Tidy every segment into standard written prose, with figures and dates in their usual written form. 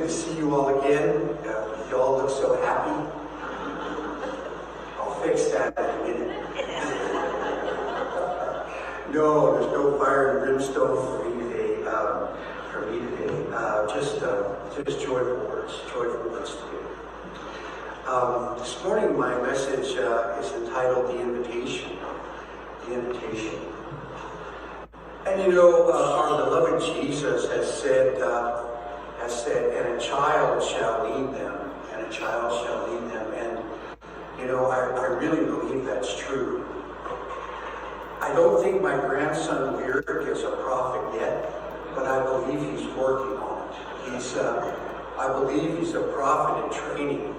to see you all again. You all look so happy. I'll fix that in a minute. No, there's no fire and brimstone for me today. Just joyful words today. This morning, my message is entitled "The Invitation." The Invitation. And you know, our beloved Jesus has said, "And a child shall lead them, and a child shall lead them." And you know, I really believe that's true. I don't think my grandson Lyric is a prophet yet, but I believe he's working on it. I believe he's a prophet in training.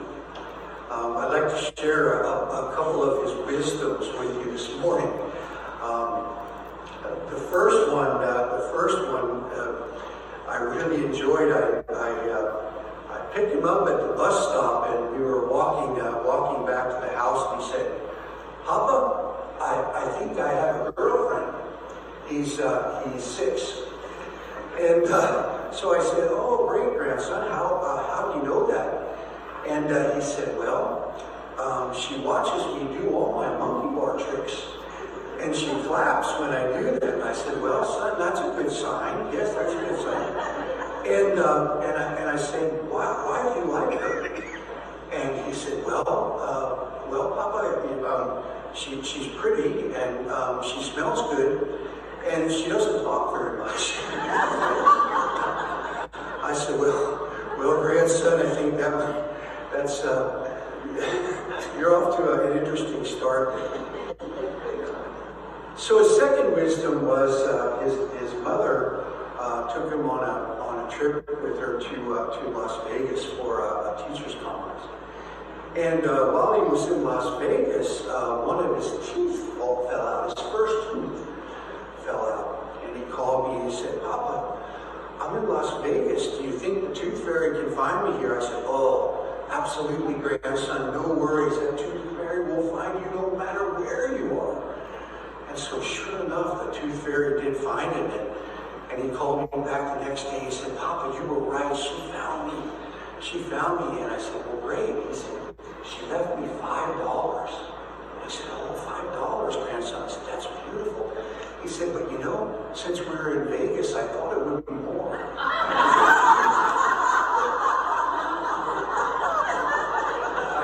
I'd like to share a couple of his wisdoms with you this morning. The first one I really enjoyed. I picked him up at the bus stop, and we were walking back to the house, and he said, "Papa, I think I have a girlfriend." He's 6, and so I said, "Oh, great, grandson. How do you know that?" And he said, "Well, she watches me do all my monkey bar tricks, and she claps when I do them." I said, "Well, son, that's a good sign. Yes, that's a good sign." And I said, "Why do you like her?" And he said, "Well, Papa, she's pretty, and she smells good, and she doesn't talk very much." I said, well, grandson, I think that's you're off to an interesting start." So his second wisdom was his mother took him on a trip with her to Las Vegas for a teacher's conference. And while he was in Las Vegas, one of his teeth fell out. His first tooth fell out. And he called me and he said, "Papa, I'm in Las Vegas. Do you think the tooth fairy can find me here?" I said, "Oh, absolutely, grandson. No worries. That tooth fairy will find you no matter where you are." And so sure enough, the tooth fairy did find him. And he called me back the next day. He said, "Papa, you were right. She found me. She found me." And I said, "Well, great." He said, "She left me $5. I said, "Oh, $5, grandson." I said, "That's beautiful." He said, "But you know, since we were in Vegas, I thought it would be more."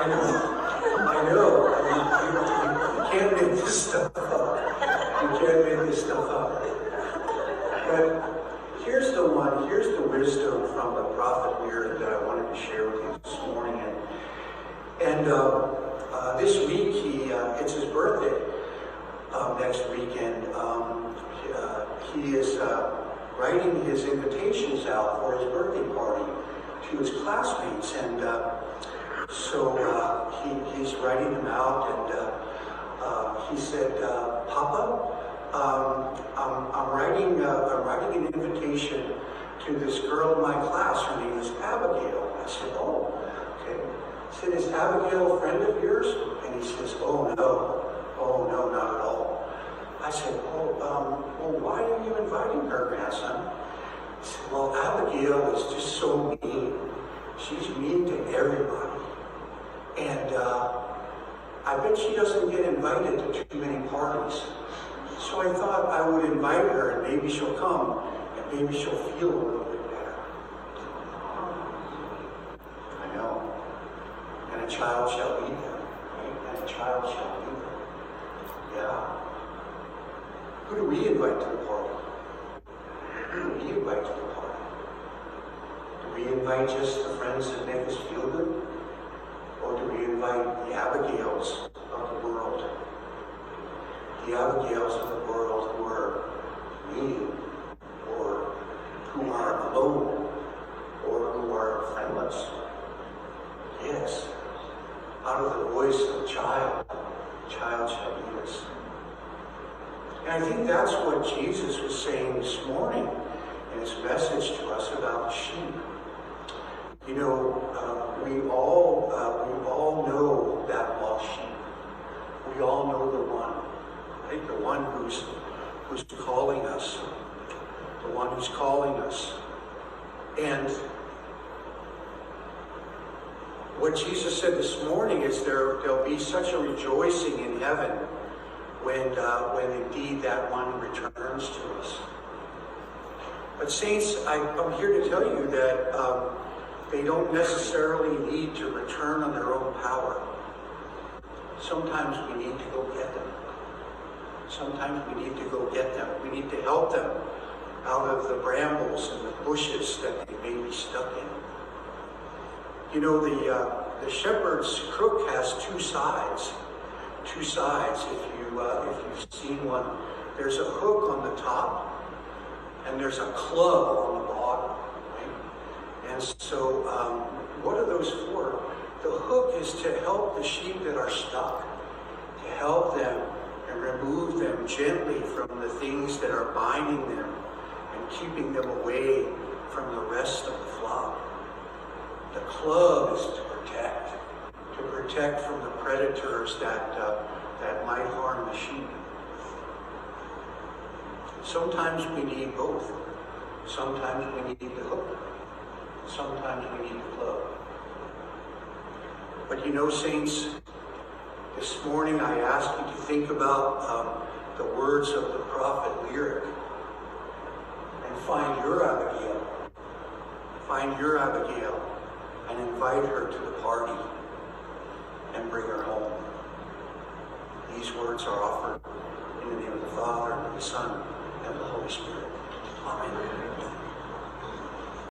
I know. You can't make this stuff up. You can't make this stuff up. But here's the wisdom from the prophet Lyric that I wanted to share with you this morning. And this week, it's his birthday next weekend. He is writing his invitations out for his birthday party to his classmates. And so he's writing them out. And he said, "Papa, I'm writing an invitation to this girl in my class. Her name is Abigail." I said, "Oh, okay." I said, "Is Abigail a friend of yours?" And he says, "Oh no, not at all." I said, well, why are you inviting her, grandson?" He said, "Well, Abigail is just so mean. She's mean to everybody. And I bet she doesn't get invited to too many parties. So I thought I would invite her, and maybe she'll come, and maybe she'll feel a little bit better." I know. "And a child shall lead them," right? "And a child shall lead them." Yeah. Who do we invite to the party? Who do we invite to the party? Do we invite just the friends that make us feel good? Or do we invite the Abigails of the world? The Abigails of the world who are mean, or who are alone, or who are friendless. Yes, out of the voice of a child shall lead us. And I think that's what Jesus was saying this morning in his message to us about sheep. You know, we all know that lost sheep. We all know the one, right? The one who's calling us. The one who's calling us. And What Jesus said this morning is there'll be such a rejoicing in heaven when indeed that one returns to us. But saints, I'm here to tell you that they don't necessarily need to return on their own power. Sometimes we need to go get them. Sometimes we need to go get them. We need to help them out of the brambles and the bushes that they may be stuck in. You know, the shepherd's crook has two sides. Two sides. If you've seen one, there's a hook on the top, and there's a club on the bottom. Right? And so, what are those for? The hook is to help the sheep that are stuck, to help them and remove them gently from the things that are binding them and keeping them away from the rest of the flock. The club is to protect from the predators that might harm the sheep. Sometimes we need both. Sometimes we need the hook. Sometimes we need the club. But you know, saints, this morning I ask you to think about the words of the prophet Lyric and find your Abigail. Find your Abigail and invite her to the party and bring her home. These words are offered in the name of the Father, and the Son, and the Holy Spirit. Amen.